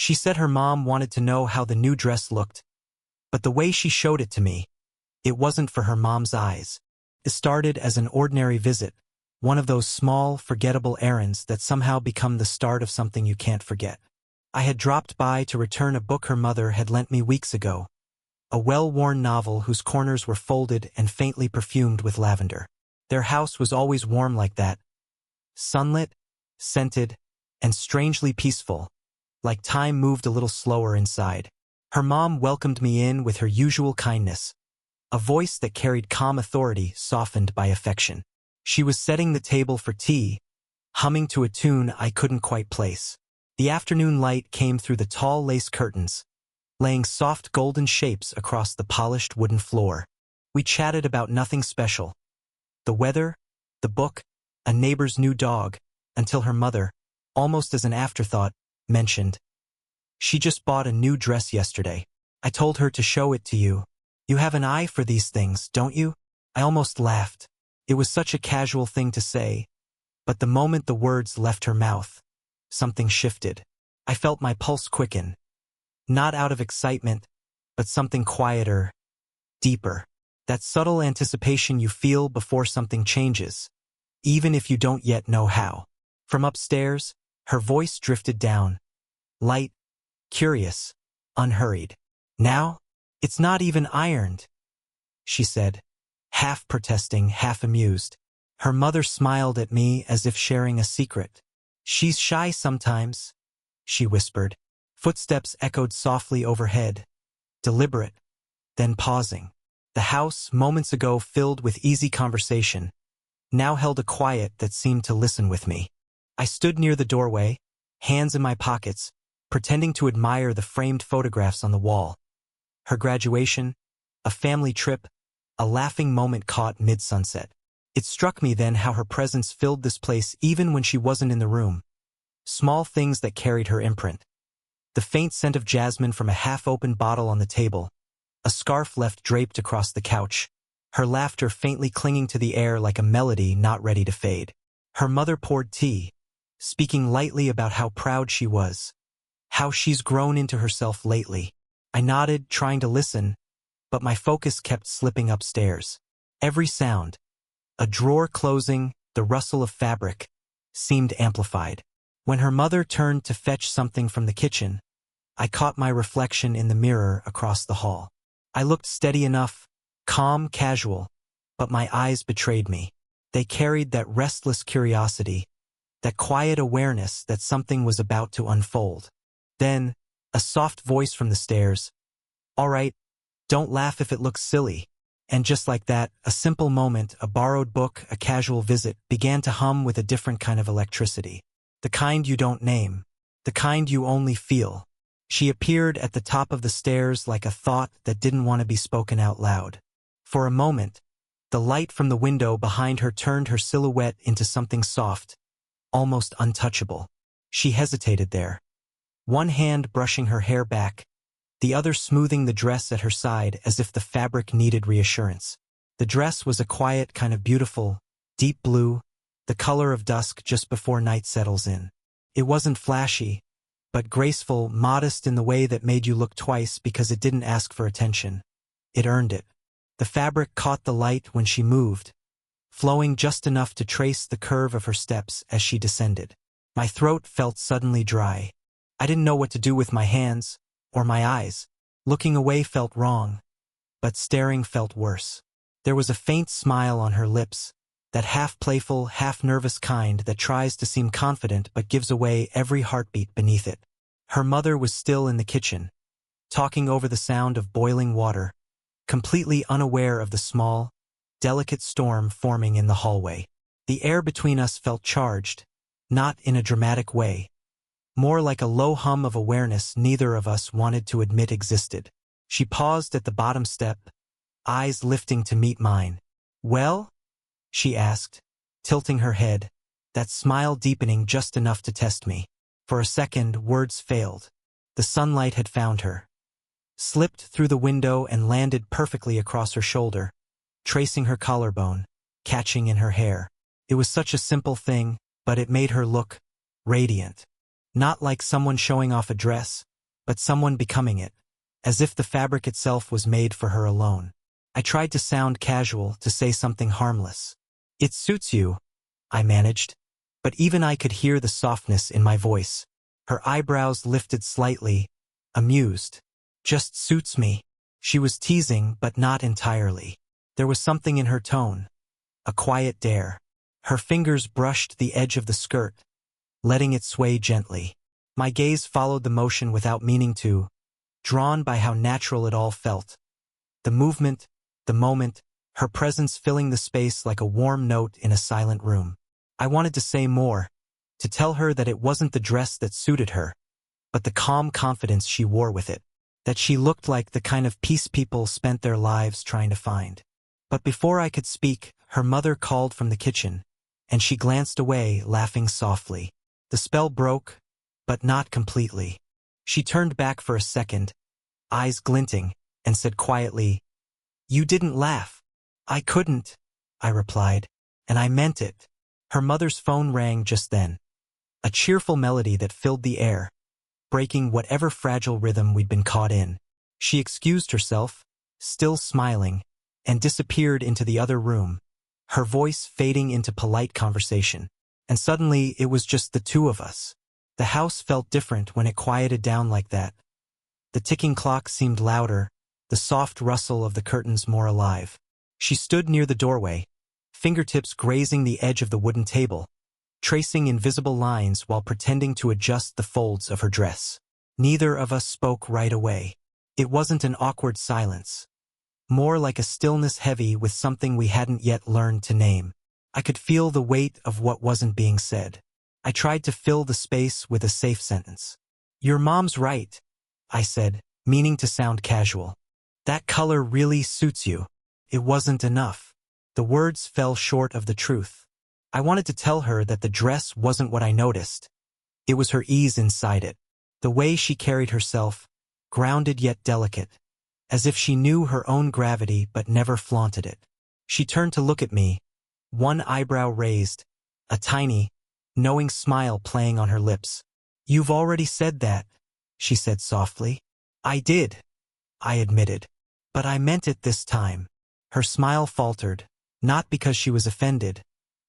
She said her mom wanted to know how the new dress looked, but the way she showed it to me, it wasn't for her mom's eyes. It started as an ordinary visit, one of those small, forgettable errands that somehow become the start of something you can't forget. I had dropped by to return a book her mother had lent me weeks ago, a well-worn novel whose corners were folded and faintly perfumed with lavender. Their house was always warm like that, sunlit, scented, and strangely peaceful, like time moved a little slower inside. Her mom welcomed me in with her usual kindness, a voice that carried calm authority softened by affection. She was setting the table for tea, humming to a tune I couldn't quite place. The afternoon light came through the tall lace curtains, laying soft golden shapes across the polished wooden floor. We chatted about nothing special. The weather, the book, a neighbor's new dog, until her mother, almost as an afterthought, mentioned, "She just bought a new dress yesterday. I told her to show it to you. You have an eye for these things, don't you?" I almost laughed. It was such a casual thing to say, but the moment the words left her mouth, something shifted. I felt my pulse quicken. Not out of excitement, but something quieter, deeper. That subtle anticipation you feel before something changes, even if you don't yet know how. From upstairs, her voice drifted down, light, curious, unhurried. "Now, it's not even ironed," she said, half protesting, half amused. Her mother smiled at me as if sharing a secret. "She's shy sometimes," she whispered. Footsteps echoed softly overhead, deliberate, then pausing. The house, moments ago filled with easy conversation, now held a quiet that seemed to listen with me. I stood near the doorway, hands in my pockets, pretending to admire the framed photographs on the wall. Her graduation, a family trip, a laughing moment caught mid-sunset. It struck me then how her presence filled this place even when she wasn't in the room. Small things that carried her imprint. The faint scent of jasmine from a half-opened bottle on the table, a scarf left draped across the couch, her laughter faintly clinging to the air like a melody not ready to fade. Her mother poured tea, speaking lightly about how proud she was, how she's grown into herself lately. I nodded, trying to listen, but my focus kept slipping upstairs. Every sound, a drawer closing, the rustle of fabric, seemed amplified. When her mother turned to fetch something from the kitchen, I caught my reflection in the mirror across the hall. I looked steady enough, calm, casual, but my eyes betrayed me. They carried that restless curiosity, that quiet awareness that something was about to unfold. Then, a soft voice from the stairs, "All right, don't laugh if it looks silly." And just like that, a simple moment, a borrowed book, a casual visit, began to hum with a different kind of electricity. The kind you don't name, the kind you only feel. She appeared at the top of the stairs like a thought that didn't want to be spoken out loud. For a moment, the light from the window behind her turned her silhouette into something soft, almost untouchable. She hesitated there, one hand brushing her hair back, the other smoothing the dress at her side as if the fabric needed reassurance. The dress was a quiet kind of beautiful, deep blue, the color of dusk just before night settles in. It wasn't flashy, but graceful, modest in the way that made you look twice because it didn't ask for attention. It earned it. The fabric caught the light when she moved, flowing just enough to trace the curve of her steps as she descended. My throat felt suddenly dry. I didn't know what to do with my hands, or my eyes. Looking away felt wrong, but staring felt worse. There was a faint smile on her lips, that half-playful, half-nervous kind that tries to seem confident but gives away every heartbeat beneath it. Her mother was still in the kitchen, talking over the sound of boiling water, completely unaware of the small, delicate storm forming in the hallway. The air between us felt charged, not in a dramatic way, more like a low hum of awareness neither of us wanted to admit existed. She paused at the bottom step, eyes lifting to meet mine. "Well?" she asked, tilting her head, that smile deepening just enough to test me. For a second, words failed. The sunlight had found her, slipped through the window and landed perfectly across her shoulder, tracing her collarbone, catching in her hair. It was such a simple thing, but it made her look radiant. Not like someone showing off a dress, but someone becoming it, as if the fabric itself was made for her alone. I tried to sound casual, to say something harmless. "It suits you," I managed, but even I could hear the softness in my voice. Her eyebrows lifted slightly, amused. "Just suits me." She was teasing, but not entirely. There was something in her tone, a quiet dare. Her fingers brushed the edge of the skirt, letting it sway gently. My gaze followed the motion without meaning to, drawn by how natural it all felt. The movement, the moment, her presence filling the space like a warm note in a silent room. I wanted to say more, to tell her that it wasn't the dress that suited her, but the calm confidence she wore with it, that she looked like the kind of peace people spent their lives trying to find. But before I could speak, her mother called from the kitchen, and she glanced away, laughing softly. The spell broke, but not completely. She turned back for a second, eyes glinting, and said quietly, "You didn't laugh." "I couldn't," I replied, "and I meant it." Her mother's phone rang just then, a cheerful melody that filled the air, breaking whatever fragile rhythm we'd been caught in. She excused herself, still smiling, and disappeared into the other room, her voice fading into polite conversation. And suddenly it was just the two of us. The house felt different when it quieted down like that. The ticking clock seemed louder, the soft rustle of the curtains more alive. She stood near the doorway, fingertips grazing the edge of the wooden table, tracing invisible lines while pretending to adjust the folds of her dress. Neither of us spoke right away. It wasn't an awkward silence, more like a stillness heavy with something we hadn't yet learned to name. I could feel the weight of what wasn't being said. I tried to fill the space with a safe sentence. "Your mom's right," I said, meaning to sound casual. "That color really suits you." It wasn't enough. The words fell short of the truth. I wanted to tell her that the dress wasn't what I noticed. It was her ease inside it. The way she carried herself, grounded yet delicate, as if she knew her own gravity but never flaunted it. She turned to look at me, one eyebrow raised, a tiny, knowing smile playing on her lips. "You've already said that," she said softly. "I did," I admitted, "but I meant it this time." Her smile faltered, not because she was offended,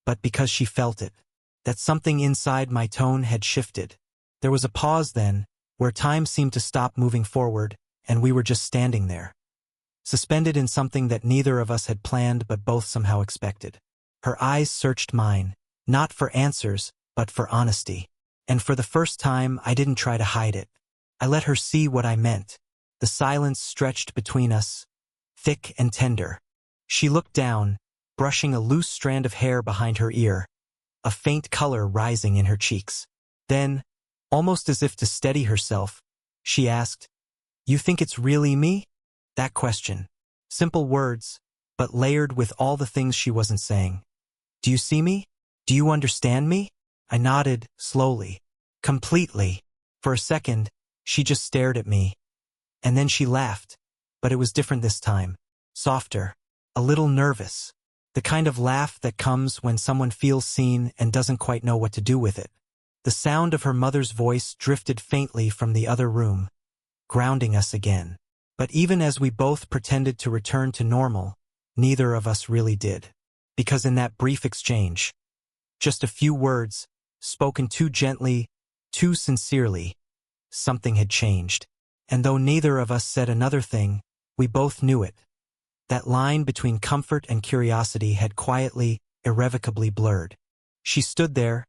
but because she felt it, that something inside my tone had shifted. There was a pause then, where time seemed to stop moving forward, and we were just standing there, suspended in something that neither of us had planned but both somehow expected. Her eyes searched mine, not for answers, but for honesty. And for the first time, I didn't try to hide it. I let her see what I meant. The silence stretched between us, thick and tender. She looked down, brushing a loose strand of hair behind her ear, a faint color rising in her cheeks. Then, almost as if to steady herself, she asked, "You think it's really me?" That question. Simple words, but layered with all the things she wasn't saying. "Do you see me? Do you understand me?" I nodded, slowly. "Completely." For a second, she just stared at me. And then she laughed. But it was different this time. Softer. A little nervous. The kind of laugh that comes when someone feels seen and doesn't quite know what to do with it. The sound of her mother's voice drifted faintly from the other room, grounding us again. But even as we both pretended to return to normal, neither of us really did. Because in that brief exchange, just a few words, spoken too gently, too sincerely, something had changed. And though neither of us said another thing, we both knew it. That line between comfort and curiosity had quietly, irrevocably blurred. She stood there,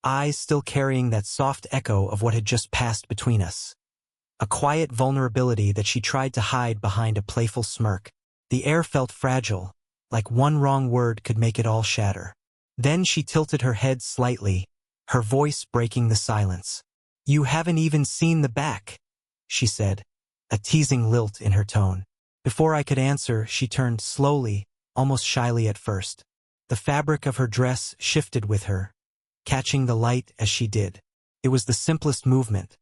eyes still carrying that soft echo of what had just passed between us. A quiet vulnerability that she tried to hide behind a playful smirk. The air felt fragile, like one wrong word could make it all shatter. Then she tilted her head slightly, her voice breaking the silence. "You haven't even seen the back," she said, a teasing lilt in her tone. Before I could answer, she turned slowly, almost shyly at first. The fabric of her dress shifted with her, catching the light as she did. It was the simplest movement,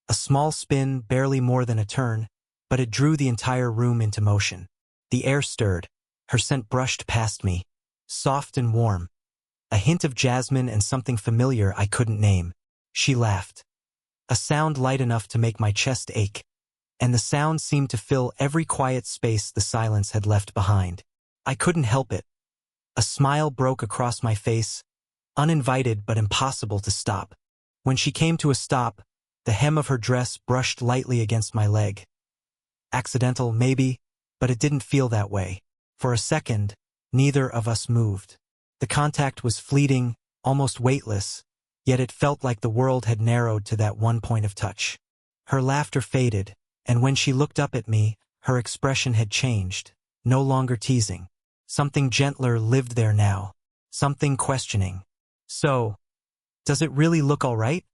a small spin, barely more than a turn, but it drew the entire room into motion. The air stirred, her scent brushed past me, soft and warm, a hint of jasmine and something familiar I couldn't name. She laughed. a sound light enough to make my chest ache, and the sound seemed to fill every quiet space the silence had left behind. I couldn't help it. A smile broke across my face, uninvited but impossible to stop. When she came to a stop, the hem of her dress brushed lightly against my leg. Accidental, maybe, but it didn't feel that way. For a second, neither of us moved. The contact was fleeting, almost weightless, yet it felt like the world had narrowed to that one point of touch. Her laughter faded, and when she looked up at me, her expression had changed, no longer teasing. Something gentler lived there now, something questioning. "So, does it really look all right?"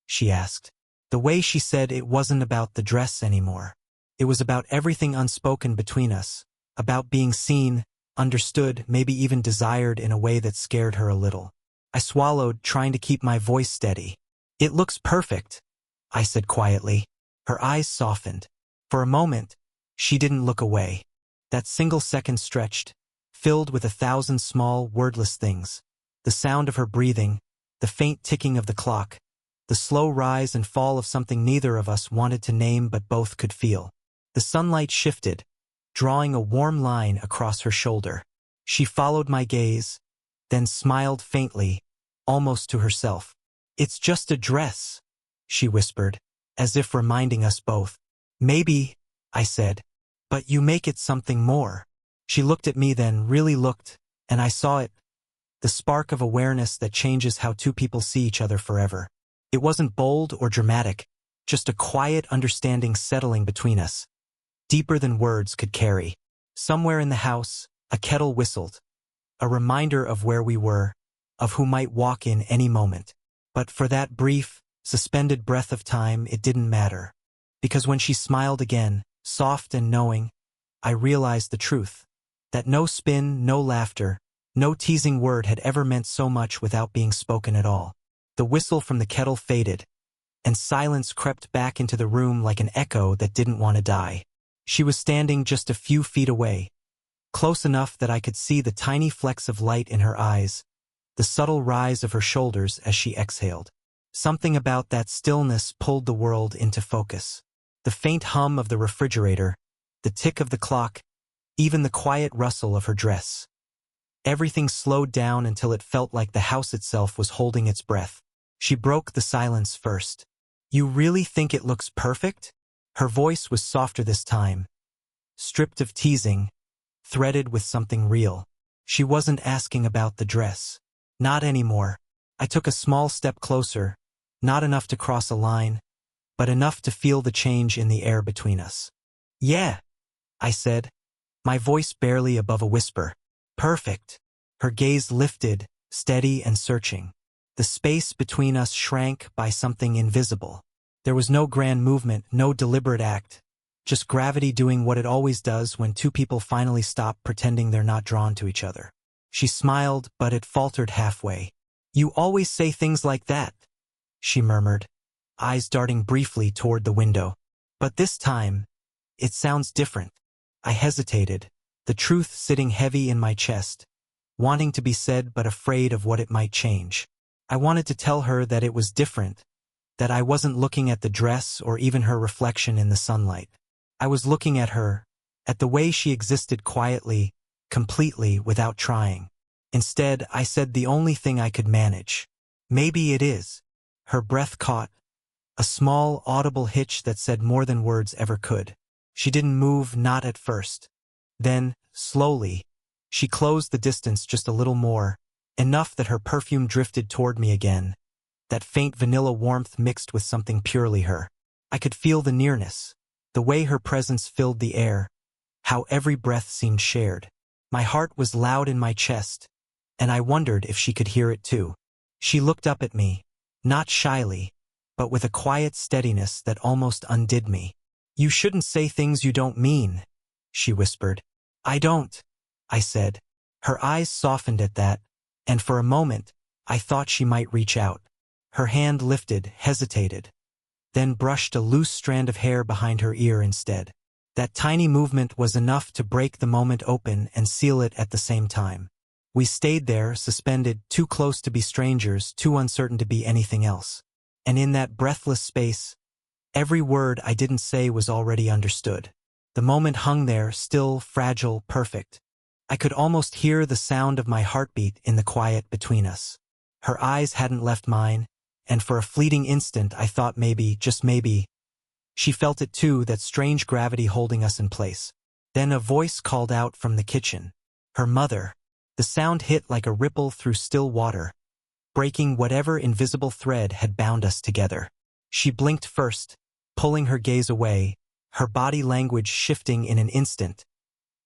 she asked. The way she said it wasn't about the dress anymore. It was about everything unspoken between us, about being seen, understood, maybe even desired in a way that scared her a little. I swallowed, trying to keep my voice steady. "It looks perfect," I said quietly. Her eyes softened. For a moment, she didn't look away. That single second stretched, filled with 1,000 small, wordless things. The sound of her breathing, the faint ticking of the clock, the slow rise and fall of something neither of us wanted to name but both could feel. The sunlight shifted, drawing a warm line across her shoulder. She followed my gaze, then smiled faintly, almost to herself. "It's just a dress," she whispered, as if reminding us both. "Maybe," I said, "but you make it something more." She looked at me, then really looked, and I saw it, the spark of awareness that changes how two people see each other forever. It wasn't bold or dramatic, just a quiet understanding settling between us, deeper than words could carry. Somewhere in the house, a kettle whistled, a reminder of where we were, of who might walk in any moment. But for that brief, suspended breath of time, it didn't matter. Because when she smiled again, soft and knowing, I realized the truth, that no spin, no laughter, no teasing word had ever meant so much without being spoken at all. The whistle from the kettle faded, and silence crept back into the room like an echo that didn't want to die. She was standing just a few feet away, close enough that I could see the tiny flecks of light in her eyes, the subtle rise of her shoulders as she exhaled. Something about that stillness pulled the world into focus. The faint hum of the refrigerator, the tick of the clock, even the quiet rustle of her dress. Everything slowed down until it felt like the house itself was holding its breath. She broke the silence first. "You really think it looks perfect?" Her voice was softer this time, stripped of teasing, threaded with something real. She wasn't asking about the dress. Not anymore. I took a small step closer, not enough to cross a line, but enough to feel the change in the air between us. "Yeah," I said, my voice barely above a whisper. "Perfect." Her gaze lifted, steady and searching. The space between us shrank by something invisible. There was no grand movement, no deliberate act, just gravity doing what it always does when two people finally stop pretending they're not drawn to each other. She smiled, but it faltered halfway. "You always say things like that," she murmured, eyes darting briefly toward the window. "But this time, it sounds different." I hesitated, the truth sitting heavy in my chest, wanting to be said but afraid of what it might change. I wanted to tell her that it was different, that I wasn't looking at the dress or even her reflection in the sunlight. I was looking at her, at the way she existed quietly, completely, without trying. Instead, I said the only thing I could manage. "Maybe it is." Her breath caught, a small, audible hitch that said more than words ever could. She didn't move, not at first. Then, slowly, she closed the distance just a little more, enough that her perfume drifted toward me again, that faint vanilla warmth mixed with something purely her. I could feel the nearness, the way her presence filled the air, how every breath seemed shared. My heart was loud in my chest, and I wondered if she could hear it too. She looked up at me, not shyly, but with a quiet steadiness that almost undid me. "You shouldn't say things you don't mean," she whispered. "I don't," I said. Her eyes softened at that, and for a moment, I thought she might reach out. Her hand lifted, hesitated, then brushed a loose strand of hair behind her ear instead. That tiny movement was enough to break the moment open and seal it at the same time. We stayed there, suspended, too close to be strangers, too uncertain to be anything else. And in that breathless space, every word I didn't say was already understood. The moment hung there, still, fragile, perfect. I could almost hear the sound of my heartbeat in the quiet between us. Her eyes hadn't left mine, and for a fleeting instant I thought maybe, just maybe, she felt it too, that strange gravity holding us in place. Then a voice called out from the kitchen. Her mother. The sound hit like a ripple through still water, breaking whatever invisible thread had bound us together. She blinked first, pulling her gaze away, her body language shifting in an instant,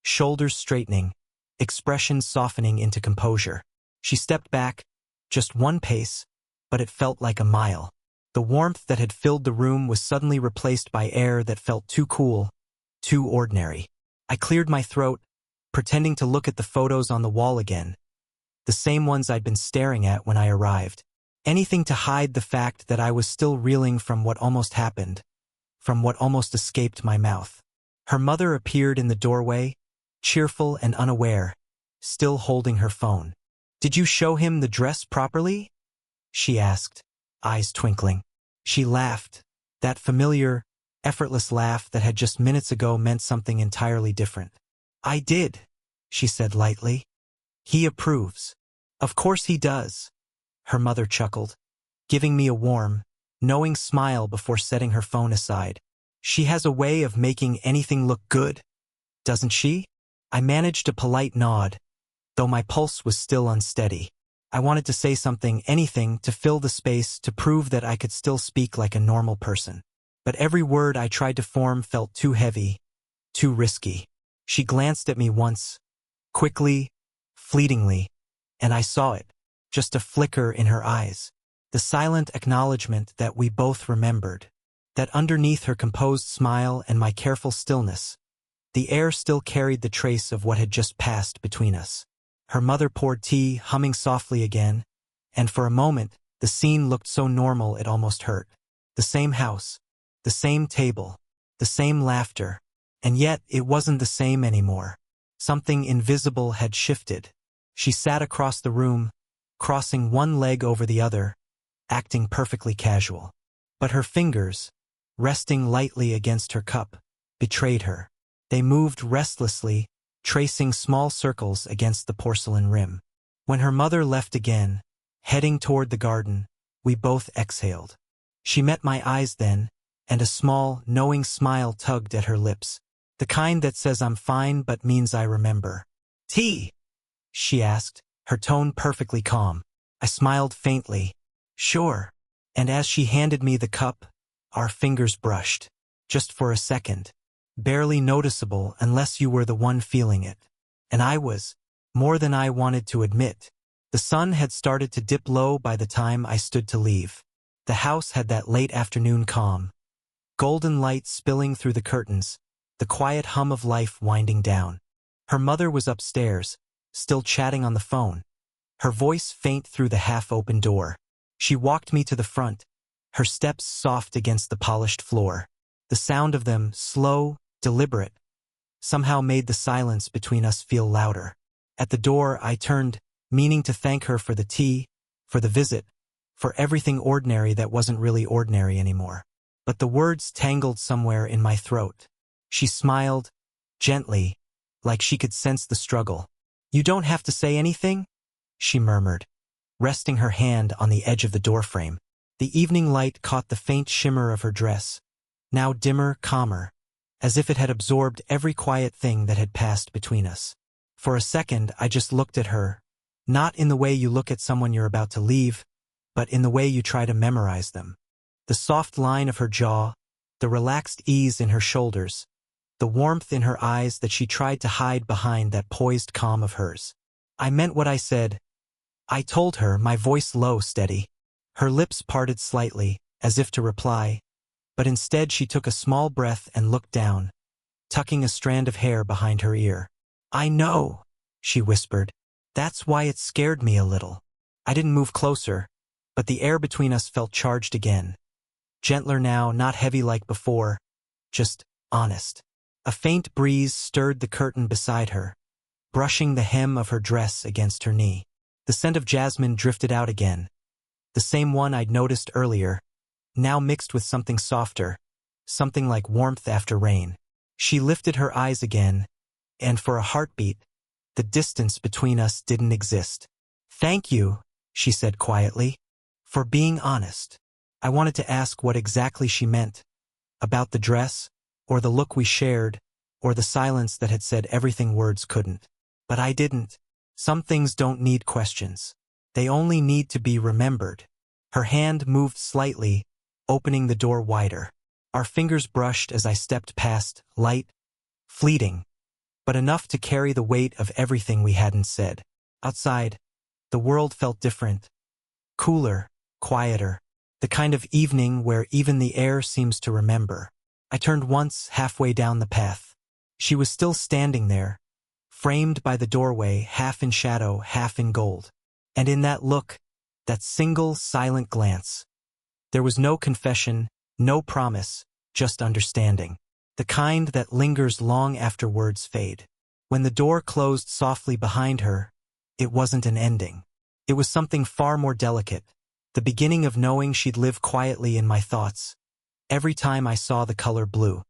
shoulders straightening, expression softening into composure. She stepped back, just one pace, but it felt like a mile. The warmth that had filled the room was suddenly replaced by air that felt too cool, too ordinary. I cleared my throat, pretending to look at the photos on the wall again, the same ones I'd been staring at when I arrived. Anything to hide the fact that I was still reeling from what almost happened, from what almost escaped my mouth. Her mother appeared in the doorway, cheerful and unaware, still holding her phone. "Did you show him the dress properly?" she asked, eyes twinkling. She laughed, that familiar, effortless laugh that had just minutes ago meant something entirely different. "I did," she said lightly. "He approves." "Of course he does," her mother chuckled, giving me a warm, knowing smile before setting her phone aside. "She has a way of making anything look good, doesn't she?" I managed a polite nod, though my pulse was still unsteady. I wanted to say something, anything, to fill the space, to prove that I could still speak like a normal person. But every word I tried to form felt too heavy, too risky. She glanced at me once, quickly, fleetingly, and I saw it, just a flicker in her eyes. The silent acknowledgement that we both remembered, that underneath her composed smile and my careful stillness, the air still carried the trace of what had just passed between us. Her mother poured tea, humming softly again, and for a moment, the scene looked so normal it almost hurt. The same house, the same table, the same laughter, and yet it wasn't the same anymore. Something invisible had shifted. She sat across the room, crossing one leg over the other, acting perfectly casual. But her fingers, resting lightly against her cup, betrayed her. They moved restlessly, tracing small circles against the porcelain rim. When her mother left again, heading toward the garden, we both exhaled. She met my eyes then, and a small, knowing smile tugged at her lips, the kind that says I'm fine but means I remember. "Tea?" she asked, her tone perfectly calm. I smiled faintly. "Sure." And as she handed me the cup, our fingers brushed, just for a second. Barely noticeable unless you were the one feeling it. And I was, more than I wanted to admit. The sun had started to dip low by the time I stood to leave. The house had that late afternoon calm, golden light spilling through the curtains, the quiet hum of life winding down. Her mother was upstairs, still chatting on the phone, her voice faint through the half-open door. She walked me to the front, her steps soft against the polished floor. The sound of them, slow, deliberate, somehow made the silence between us feel louder. At the door I turned, meaning to thank her for the tea, for the visit, for everything ordinary that wasn't really ordinary anymore. But the words tangled somewhere in my throat. She smiled, gently, like she could sense the struggle. "You don't have to say anything," she murmured, resting her hand on the edge of the doorframe. The evening light caught the faint shimmer of her dress, now dimmer, calmer, as if it had absorbed every quiet thing that had passed between us. For a second, I just looked at her, not in the way you look at someone you're about to leave, but in the way you try to memorize them. The soft line of her jaw, the relaxed ease in her shoulders, the warmth in her eyes that she tried to hide behind that poised calm of hers. I meant what I said. I told her, my voice low, steady. Her lips parted slightly, as if to reply, but instead she took a small breath and looked down, tucking a strand of hair behind her ear. "I know," she whispered. "That's why it scared me a little." I didn't move closer, but the air between us felt charged again. Gentler now, not heavy like before, just honest. A faint breeze stirred the curtain beside her, brushing the hem of her dress against her knee. The scent of jasmine drifted out again, the same one I'd noticed earlier, now mixed with something softer, something like warmth after rain. She lifted her eyes again, and for a heartbeat, the distance between us didn't exist. "Thank you," she said quietly, "for being honest." I wanted to ask what exactly she meant, about the dress, or the look we shared, or the silence that had said everything words couldn't. But I didn't. Some things don't need questions. They only need to be remembered. Her hand moved slightly, opening the door wider. Our fingers brushed as I stepped past, light, fleeting, but enough to carry the weight of everything we hadn't said. Outside, the world felt different, cooler, quieter, the kind of evening where even the air seems to remember. I turned once halfway down the path. She was still standing there, framed by the doorway, half in shadow, half in gold. And in that look, that single, silent glance, there was no confession, no promise, just understanding. The kind that lingers long after words fade. When the door closed softly behind her, it wasn't an ending. It was something far more delicate, the beginning of knowing she'd live quietly in my thoughts. Every time I saw the color blue,